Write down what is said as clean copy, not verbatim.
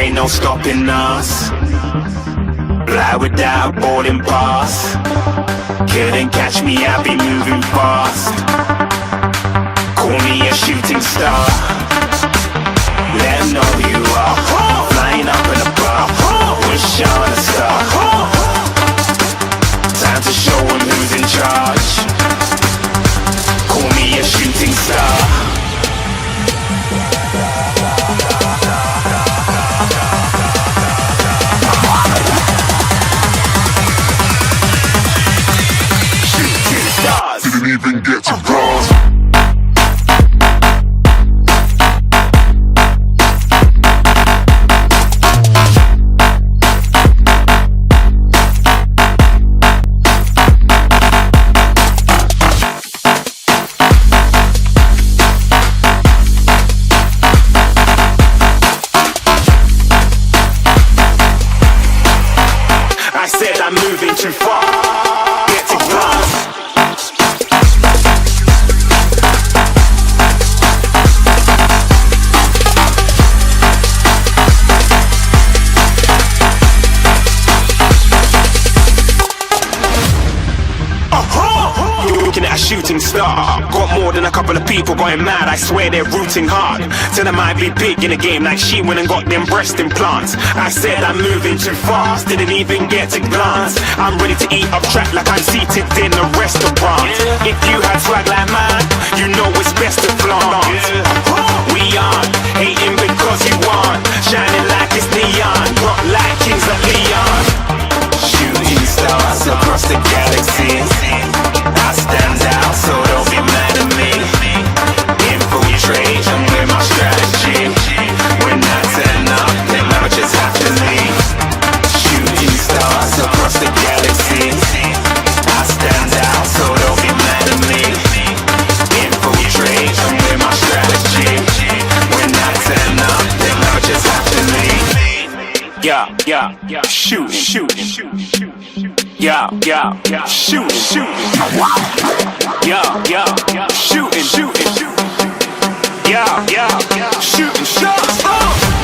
ain't no stopping us. Fly without boarding pass. Couldn't catch me, I be moving fast. Call me a shooting star. Let 'em know who you are. Flying up in a bar. Wish on a star. Time to show 'em who's in charge. Call me a shooting star. Didn't even get to bronze. I said I'm moving too far. Get to glass. Looking at a shooting star. Got more than a couple of people going mad. I swear they're rooting hard. Tell them I'd be big in the game like she went and got them breast implants. I said I'm moving too fast, didn't even get to glance. I'm ready to eat up track like I'm seated in a restaurant. If you had swag like mine, you know it's best to flaunt. We aren't hating because you aren't shining like it's neon, rock like kings of Leon. Shooting stars across the galaxy. I stand out, so don't be mad at me. Infiltrate with my strategy. When I turn up, then I just have to leave. Shooting stars across the galaxy. I stand out, so don't be mad at me. Infiltrate with my strategy. When I turn up, then I just have to leave. Yeah, shooting. Yeah, shooting. Yeah, shooting. Yeah, shooting shots.